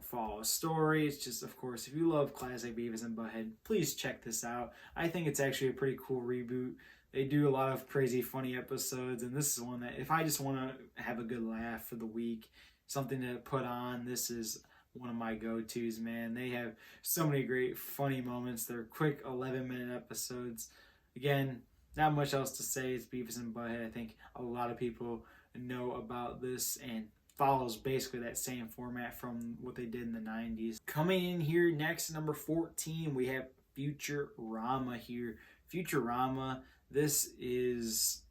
follow a story. It's just, of course, if you love classic Beavis and Butthead, please check this out. I think it's actually a pretty cool reboot. They do a lot of crazy, funny episodes, and this is one that if I just want to have a good laugh for the week, something to put on, this is one of my go-tos, man. They have so many great, funny moments. They're quick 11-minute episodes. Again, not much else to say. It's Beavis and Butthead. I think a lot of people know about this, and follows basically that same format from what they did in the 90s. Coming in here next, number 14, we have Futurama here. Futurama, this is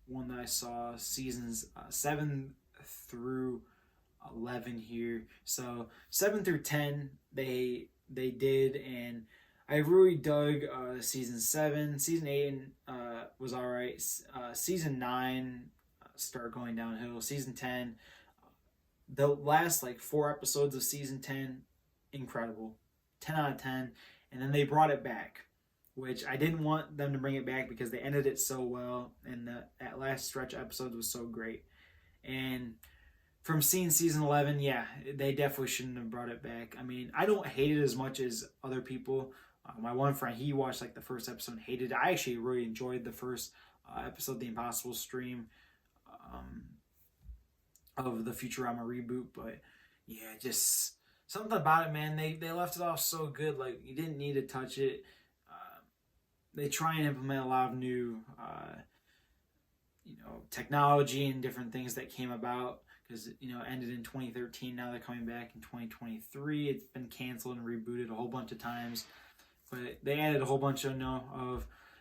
one that I saw seasons 7 through 11 here. So 7 through 10 they did, and I really dug season 7. Season 8 was alright. Season 9 started going downhill. Season 10, the last 4 episodes of season 10, incredible. 10 out of 10. And then they brought it back, which I didn't want them to bring it back because they ended it so well, and that last stretch of episodes was so great. And from seeing season 11, yeah, they definitely shouldn't have brought it back. I mean, I don't hate it as much as other people. My one friend, he watched the first episode and hated it. I actually really enjoyed the first episode of the Impossible Stream of the Futurama reboot. But yeah, just something about it, man. They left it off so good. You didn't need to touch it. they try and implement a lot of new technology and different things that came about, because ended in 2013. Now they're coming back in 2023. It's been canceled and rebooted a whole bunch of times, but they added a whole bunch of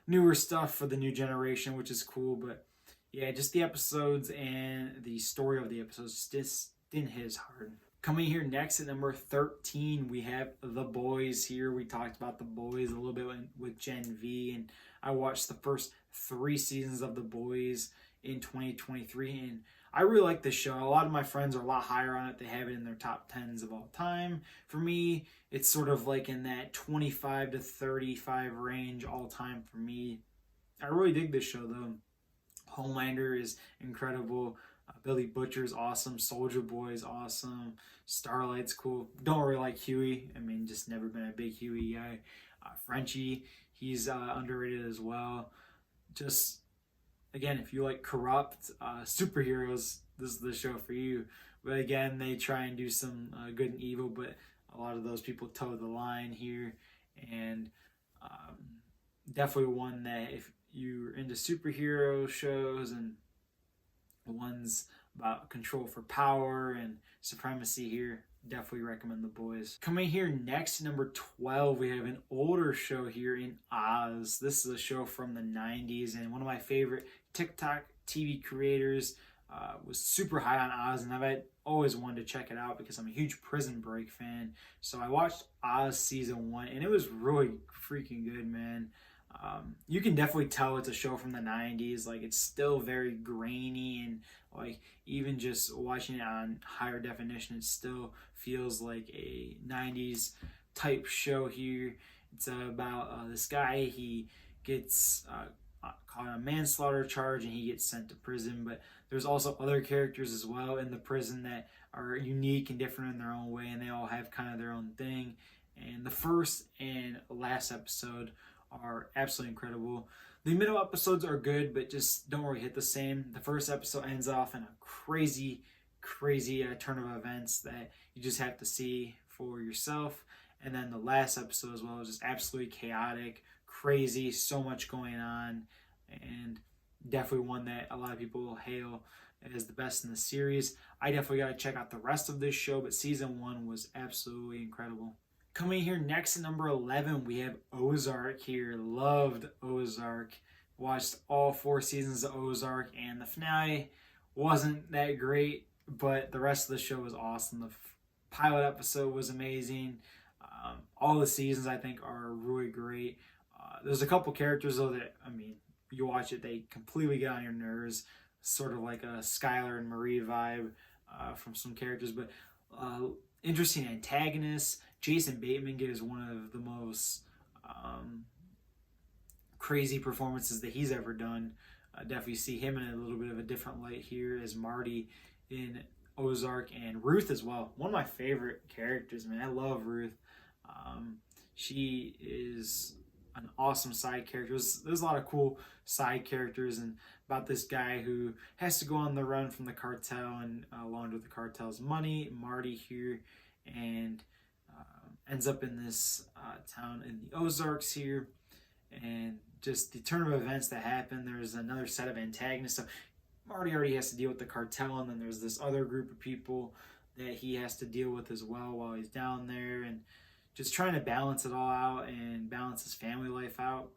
newer stuff for the new generation, which is cool. But yeah, just the episodes and the story of the episodes just didn't hit as hard. Coming here next at number 13, we have The Boys here. We talked about The Boys a little bit with Gen V, and I watched the first 3 seasons of The Boys in 2023, and I really like this show. A lot of my friends are a lot higher on it. They have it in their top 10s of all time. For me, it's sort of like in that 25 to 35 range all time for me. I really dig this show, though. Homelander is incredible. Billy Butcher's awesome. Soldier Boy is awesome. Starlight's cool. Don't really like Huey. I mean, just never been a big Huey guy. Frenchie, he's underrated as well. Just, again, if you like corrupt superheroes, this is the show for you. But again, they try and do some good and evil, but a lot of those people toe the line here. And definitely one that if you're into superhero shows and ones about control for power and supremacy here, definitely recommend The Boys. Coming here next, number 12, we have an older show here in Oz. This is a show from the 90s, and one of my favorite TikTok TV creators was super high on Oz, and I've always wanted to check it out because I'm a huge Prison Break fan. So I watched Oz season 1, and it was really freaking good, man. You can definitely tell it's a show from the 90s. Like, it's still very grainy, and like even just watching it on higher definition, it still feels like a 90s type show here. It's about this guy. He gets caught on a manslaughter charge and he gets sent to prison, but there's also other characters as well in the prison that are unique and different in their own way, and they all have kind of their own thing. And the first and last episode are absolutely incredible. The middle episodes are good, but just don't really hit the same. The first episode ends off in a crazy turn of events that you just have to see for yourself. And then the last episode as well is just absolutely chaotic, crazy, so much going on, and definitely one that a lot of people hail as the best in the series. I definitely got to check out the rest of this show, but season 1 was absolutely incredible. Coming here next at number 11, we have Ozark here. Loved Ozark. Watched all 4 seasons of Ozark, and the finale wasn't that great, but the rest of the show was awesome. The pilot episode was amazing. All the seasons, I think, are really great. There's a couple characters, though, that, I mean, you watch it, they completely get on your nerves. Sort of like a Skylar and Marie vibe from some characters, but interesting antagonists. Jason Bateman gives one of the most crazy performances that he's ever done. Definitely see him in a little bit of a different light here as Marty in Ozark, and Ruth as well. One of my favorite characters, man. I love Ruth. She is an awesome side character. There's a lot of cool side characters, and about this guy who has to go on the run from the cartel and launder the cartel's money. Marty here, and ends up in this town in the Ozarks here, and just the turn of events that happen. There's another set of antagonists. So Marty already has to deal with the cartel, and then there's this other group of people that he has to deal with as well while he's down there, and just trying to balance it all out and balance his family life out.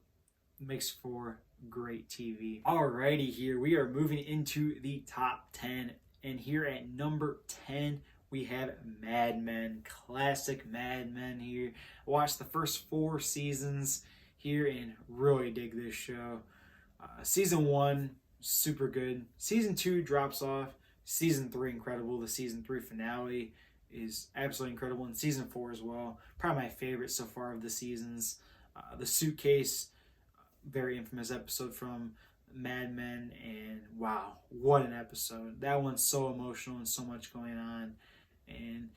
Makes for great TV. Alrighty, here we are moving into the top 10, and here at number 10 we have Mad Men. Classic Mad Men here. Watched the first 4 seasons here and really dig this show. Season 1, super good. Season 2 drops off. Season 3, incredible. The season 3 finale is absolutely incredible. And season 4 as well. Probably my favorite so far of the seasons. The Suitcase, very infamous episode from Mad Men, and wow, what an episode. That one's so emotional and so much going on. And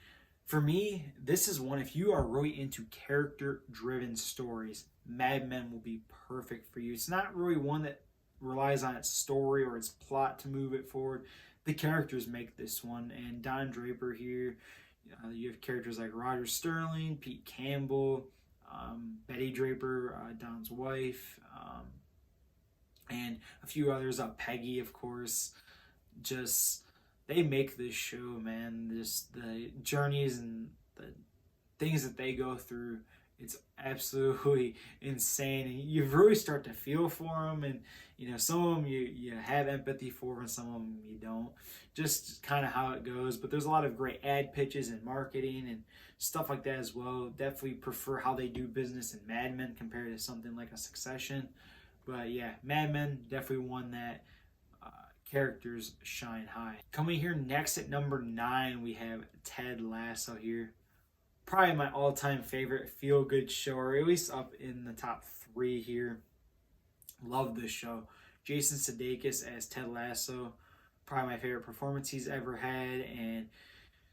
for me, this is one, if you are really into character-driven stories, Mad Men will be perfect for you. It's not really one that relies on its story or its plot to move it forward. The characters make this one, and Don Draper here, you have characters like Roger Sterling, Pete Campbell, Betty Draper, Don's wife, and a few others. Peggy, of course. Just they make this show, man. Just the journeys and the things that they go through. It's absolutely insane, and you really start to feel for them. And some of them you have empathy for, and some of them you don't. Just kind of how it goes. But there's a lot of great ad pitches and marketing and stuff like that as well. Definitely prefer how they do business in Mad Men compared to something like a Succession. But yeah, Mad Men definitely one that characters shine high. Coming here next at number 9, we have Ted Lasso here. Probably my all-time favorite feel-good show, or at least up in the top 3 here. Love this show. Jason Sudeikis as Ted Lasso. Probably my favorite performance he's ever had. And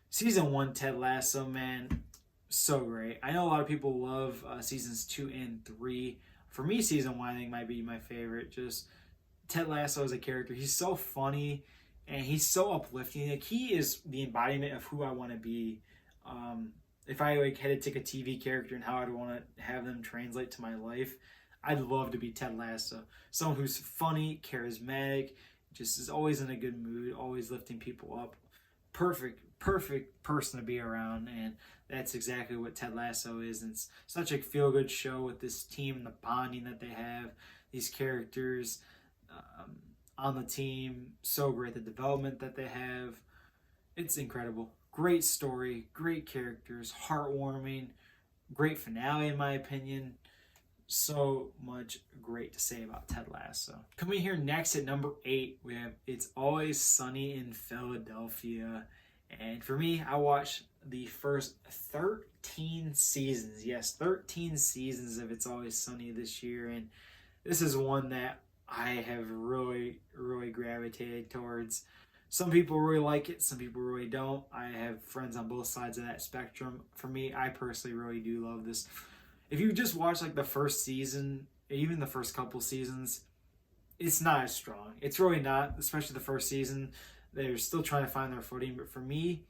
season 1 Ted Lasso, man, so great. I know a lot of people love seasons 2 and 3. For me, season 1 I think might be my favorite. Just Ted Lasso as a character. He's so funny and he's so uplifting. Like, he is the embodiment of who I want to be. If I had to take a TV character and how I'd want to have them translate to my life, I'd love to be Ted Lasso. Someone who's funny, charismatic, just is always in a good mood, always lifting people up. Perfect person to be around, and that's exactly what Ted Lasso is. And it's such a feel-good show with this team and the bonding that they have, these characters on the team. So great, the development that they have. It's incredible. Great story, great characters, heartwarming, great finale in my opinion. So much great to say about Ted Lasso. Coming here next at number 8, we have It's Always Sunny in Philadelphia. And for me, I watched the first 13 seasons. Yes, 13 seasons of It's Always Sunny this year. And this is one that I have really gravitated towards. Some people really like it, some people really don't. I have friends on both sides of that spectrum. For me, I personally really do love this. If you just watch like the first season, even the first couple seasons, it's not as strong. It's really not, especially the first season. They're still trying to find their footing. But for me,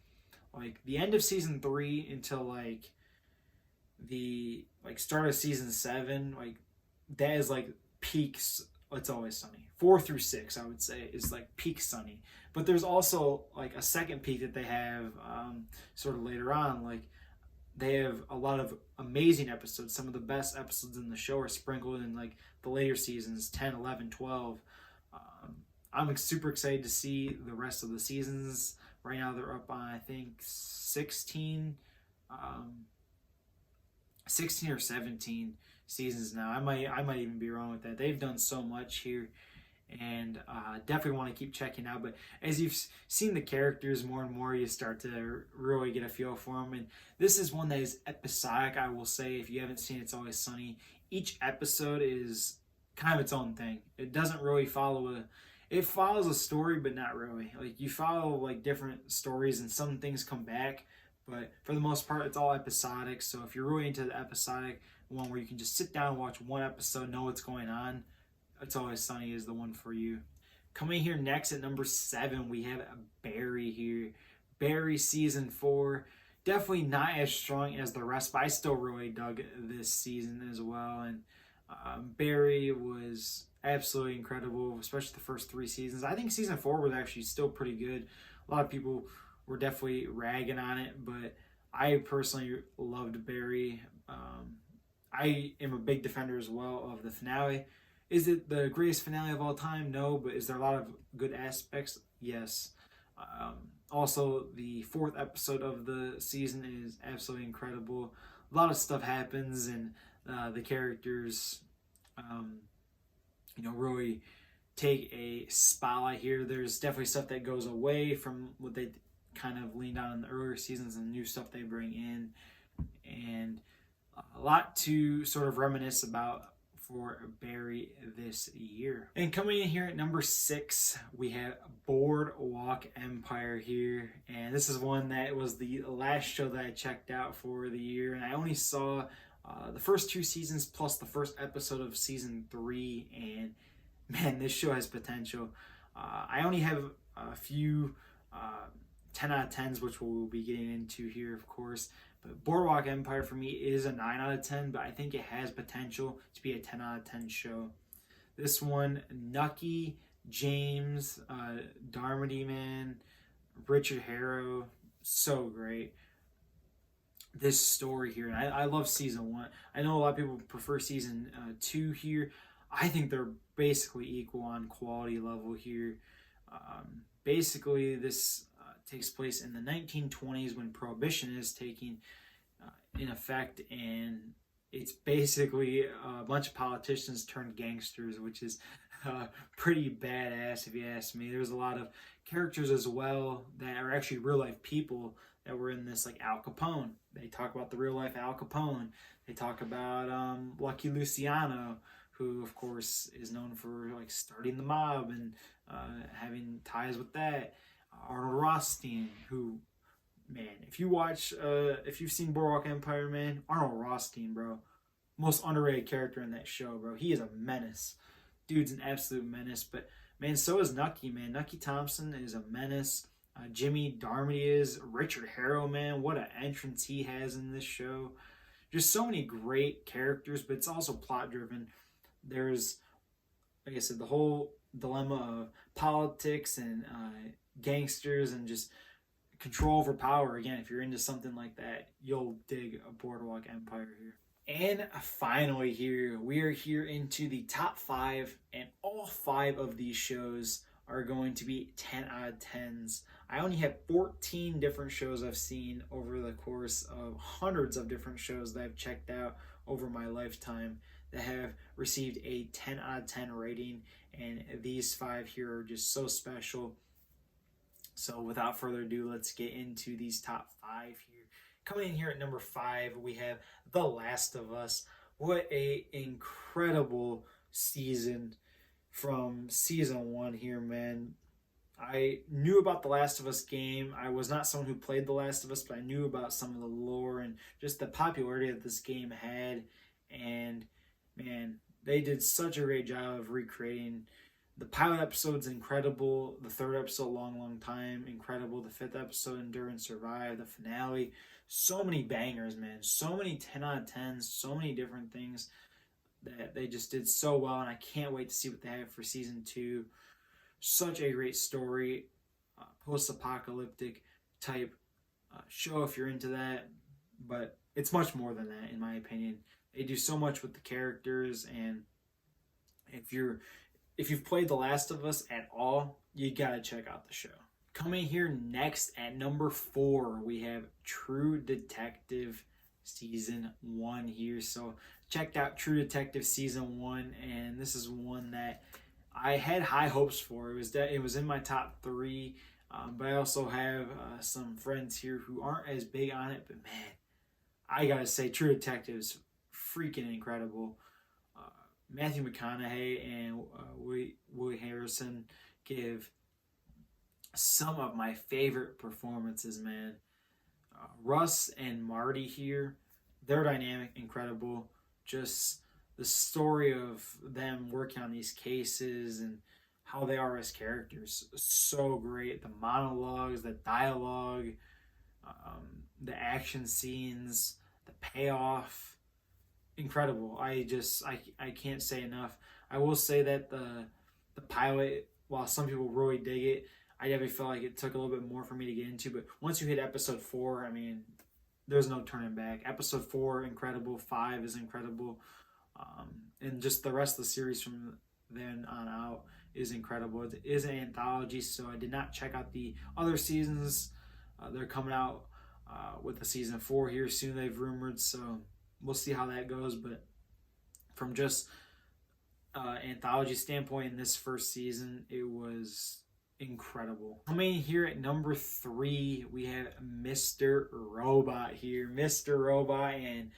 like the end of season 3 until like the start of season 7, like that is like peaks It's Always Sunny. 4 through 6, I would say, is like peak Sunny. But there's also like a second peak that they have sort of later on. Like they have a lot of amazing episodes. Some of the best episodes in the show are sprinkled in like the later seasons, 10, 11, 12. I'm super excited to see the rest of the seasons. Right now they're up on, I think, 16 or 17 seasons now. I might even be wrong with that. They've done so much here, and definitely want to keep checking out. But as you've seen the characters more and more, you start to really get a feel for them. And this is one that is episodic, I will say. If you haven't seen It's Always Sunny, each episode is kind of its own thing. It doesn't really it follows a story, but not really. Like you follow like different stories, and some things come back, but for the most part, it's all episodic. So if you're really into the episodic one where you can just sit down and watch one episode, know what's going on, It's Always Sunny is the one for you. Coming here next at number 7, we have Barry here. Barry season 4. Definitely not as strong as the rest, but I still really dug this season as well. And Barry was absolutely incredible, especially the first 3 seasons. I think season 4 was actually still pretty good. A lot of people were definitely ragging on it, but I personally loved Barry. I am a big defender as well of the finale. Is it the greatest finale of all time? No, but is there a lot of good aspects? Yes. Also, the 4th episode of the season is absolutely incredible. A lot of stuff happens, and the characters, really take a spotlight here. There's definitely stuff that goes away from what they kind of leaned on in the earlier seasons, and new stuff they bring in, and a lot to sort of reminisce about for Barry this year. And coming in here at number 6, we have Boardwalk Empire here. And this is one that was the last show that I checked out for the year. And I only saw the first 2 seasons plus the first episode of season 3. And man, this show has potential. I only have a few 10 out of 10s, which we'll be getting into here, of course. But Boardwalk Empire for me is a 9 out of 10, but I think it has potential to be a 10 out of 10 show. This one, Nucky, James, Darmody, man, Richard Harrow, so great. This story here, and I love season 1. I know a lot of people prefer season 2 here. I think they're basically equal on quality level here. Basically, this takes place in the 1920s when Prohibition is taking in effect, and it's basically a bunch of politicians turned gangsters, which is pretty badass if you ask me. There's a lot of characters as well that are actually real life people that were in this, like Al Capone. They talk about the real life Al Capone. They talk about Lucky Luciano, who of course is known for like starting the mob and having ties with that. Arnold Rothstein, who, man, if you've seen Boardwalk Empire, man, Arnold Rothstein, bro, most underrated character in that show, bro. He is a menace. Dude's an absolute menace. But man, so is Nucky, man. Nucky Thompson is a menace. Jimmy Darmody is. Richard Harrow, man, what an entrance he has in this show. Just so many great characters, but it's also plot driven. There's, like I said, the whole dilemma of politics and gangsters and just control over power. Again, if you're into something like that, you'll dig a Boardwalk Empire here. And finally here, we are here into the top 5, and all 5 of these shows are going to be 10 out of 10s. I only have 14 different shows I've seen over the course of hundreds of different shows that I've checked out over my lifetime that have received a 10 out of 10 rating, and these 5 here are just so special. So without further ado, let's get into these top 5 here. Coming in here at number 5, we have The Last of Us. What a incredible season from season 1 here, man. I knew about the Last of Us game. I was not someone who played The Last of Us, but I knew about some of the lore and just the popularity that this game had. And man, they did such a great job of recreating. The pilot episode's incredible. The 3rd episode, Long Time, incredible. The 5th episode, Endure and Survive. The finale, so many bangers, man. So many 10 out of 10s. So many different things that they just did so well, and I can't wait to see what they have for season 2. Such a great story, post-apocalyptic type show if you're into that, but it's much more than that in my opinion. They do so much with the characters, and if you've played The Last of Us at all, you gotta check out the show. Coming here next at number 4, we have True Detective season 1 here. So checked out True Detective season 1, and this is one that I had high hopes for. It was in my top 3, but I also have some friends here who aren't as big on it. But man, I gotta say, True Detective is freaking incredible. Matthew McConaughey and Woody Harrelson give some of my favorite performances, man. Russ and Marty here, their dynamic, incredible. Just the story of them working on these cases and how they are as characters, so great. The monologues, the dialogue, the action scenes, the payoff, incredible. I can't say enough. I will say that the pilot, while some people really dig it, I definitely felt like it took a little bit more for me to get into. But once you hit episode 4, I mean, there's no turning back. Episode 4, incredible. 5 is incredible. And just the rest of the series from then on out is incredible. It is an anthology, so I did not check out the other seasons. They're coming out with a season 4 here soon, they've rumored, so we'll see how that goes. But from just anthology standpoint in this first season, it was incredible. Coming here at number 3, we have Mr. Robot here. Mr. Robot, and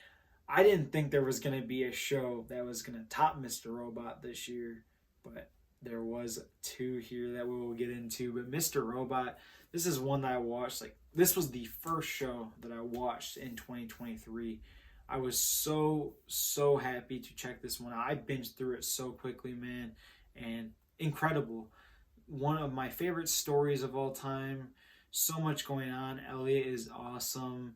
I didn't think there was going to be a show that was going to top Mr. Robot this year, but there was 2 here that we will get into. But Mr. Robot, this is one that I watched. This was the first show that I watched in 2023. I was so happy to check this one out. I binged through it so quickly, man, and incredible. One of my favorite stories of all time. So much going on. Elliot is awesome.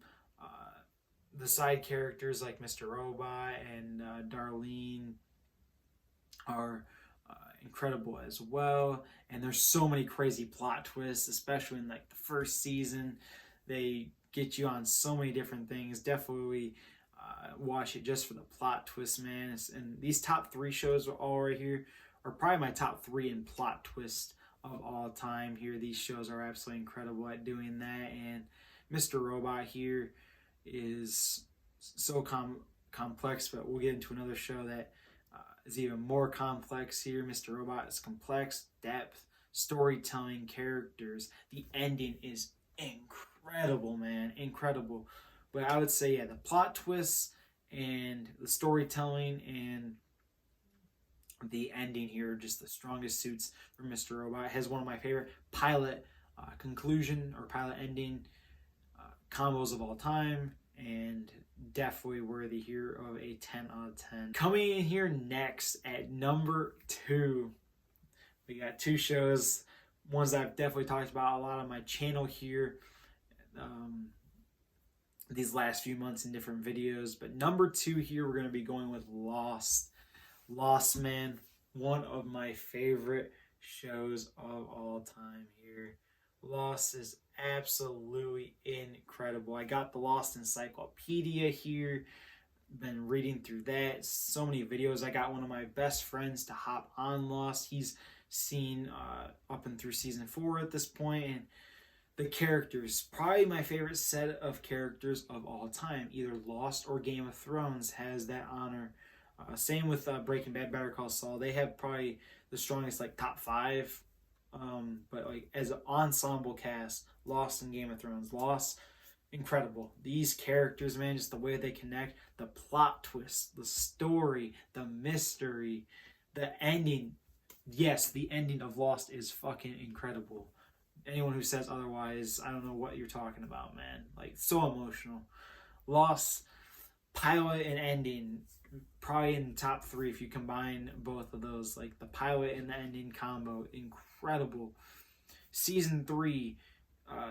the side characters like Mr. Robot and Darlene are incredible as well. And there's so many crazy plot twists, especially in like the first season. They get you on so many different things. Definitely watch it just for the plot twist, man. And these top 3 shows are all right here are probably my top 3 in plot twist of all time here. These shows are absolutely incredible at doing that. And Mr. Robot here is so complex, but we'll get into another show that is even more complex here. Mr. Robot is complex, depth, storytelling, characters. The ending is incredible, man. Incredible. But I would say, yeah, the plot twists and the storytelling and the ending here, just the strongest suits for Mr. Robot. It has one of my favorite pilot conclusion or pilot ending combos of all time, and definitely worthy here of a 10 out of 10. Coming in here next at number 2, we got 2 shows, ones that I've definitely talked about a lot on my channel here these last few months in different videos. But number 2 here, we're going to be going with Lost. Lost, man, one of my favorite shows of all time here. Lost is absolutely incredible. I got the Lost Encyclopedia here. Been reading through that. So many videos. I got one of my best friends to hop on Lost. He's seen up and through season 4 at this point, and the characters, probably my favorite set of characters of all time. Either Lost or Game of Thrones has that honor. Same with Breaking Bad, Better Call Saul. They have probably the strongest like top 5. But like as an ensemble cast, Lost and Game of Thrones. Lost, incredible. These characters, man, just the way they connect, the plot twist, the story, the mystery, the ending. Yes, the ending of Lost is fucking incredible. Anyone who says otherwise, I don't know what you're talking about, man. Like, so emotional. Lost, pilot and ending, probably in the top 3 if you combine both of those. Like, the pilot and the ending combo, incredible. Season 3,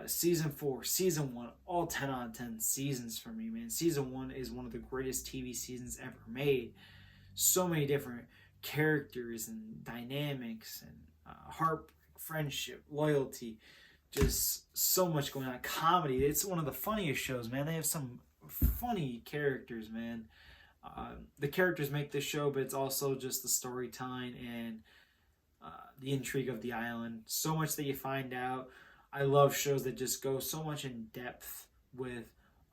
Season 4, Season 1, all 10 out of 10 seasons for me, man. Season 1 is one of the greatest TV seasons ever made. So many different characters and dynamics and heart, friendship, loyalty, just so much going on. Comedy, it's one of the funniest shows, man. They have some funny characters, man. The characters make this show, but it's also just the storytelling and the intrigue of the island. So much that you find out. I love shows that just go so much in depth with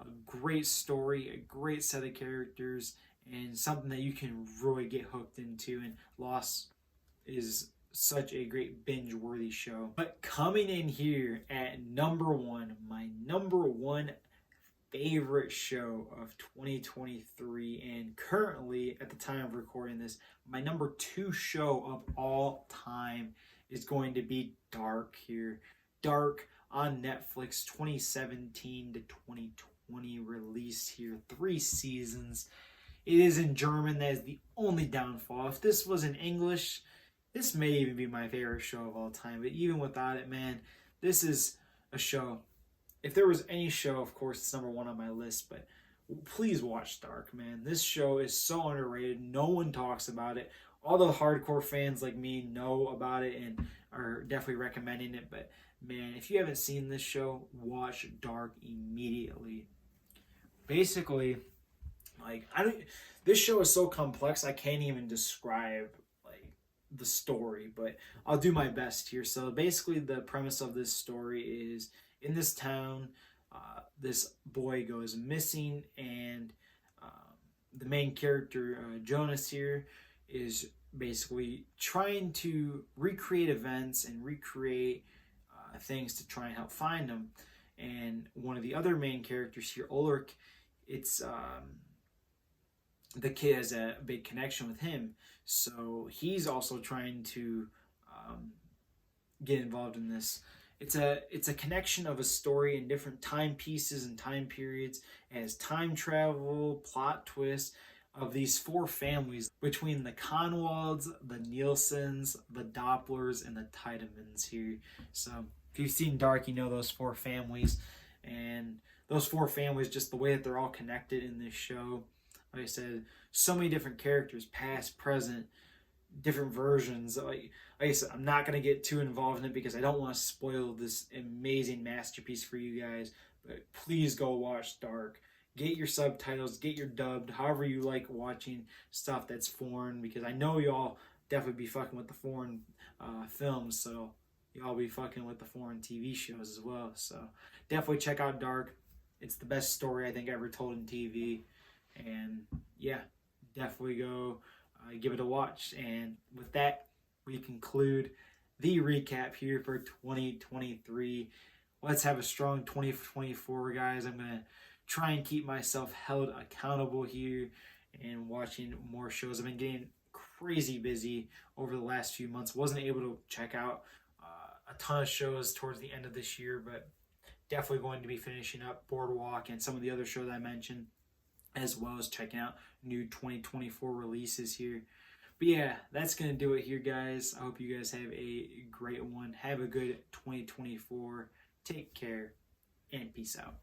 a great story, a great set of characters, and something that you can really get hooked into. And Lost is such a great binge-worthy show. But coming in here at number 1, my number 1 favorite show of 2023, and currently at the time of recording this, my number 2 show of all time is going to be Dark here. Dark on Netflix, 2017 to 2020 release here, 3 seasons. It is in German. That is the only downfall. If this was in English, this may even be my favorite show of all time. But even without it, man, this is a show. If there was any show, of course, it's number 1 on my list. But please watch Dark, man. This show is so underrated. No one talks about it. All the hardcore fans like me know about it and are definitely recommending it. But, man, if you haven't seen this show, watch Dark immediately. Basically, like, this show is so complex, I can't even describe the story, but I'll do my best here. So basically the premise of this story is in this town, this boy goes missing, and the main character, Jonas here, is basically trying to recreate events and recreate things to try and help find him. And one of the other main characters here, Ulrich, it's the kid has a big connection with him, so he's also trying to get involved in this. It's a connection of a story in different time pieces and time periods. It has time travel, plot twists of these 4 families between the Kahnwalds, the Nielsen's, the Dopplers, and the Tiedemans here. So if you've seen Dark, you know those 4 families. And those four families, just the way that they're all connected in this show. Like I said, so many different characters, past, present, different versions. Like I said, I'm not going to get too involved in it because I don't want to spoil this amazing masterpiece for you guys. But please go watch Dark. Get your subtitles, get your dubbed, however you like watching stuff that's foreign, because I know y'all definitely be fucking with the foreign films, so y'all be fucking with the foreign TV shows as well. So definitely check out Dark. It's the best story I think ever told in TV. And yeah, definitely go give it a watch. And with that, we conclude the recap here for 2023. Let's have a strong 2024, guys. I'm going to try and keep myself held accountable here and watching more shows. I've been getting crazy busy over the last few months. Wasn't able to check out a ton of shows towards the end of this year, but definitely going to be finishing up Boardwalk and some of the other shows I mentioned, as well as checking out new 2024 releases here. But yeah, that's going to do it here, guys. I hope you guys have a great one. Have a good 2024. Take care and peace out.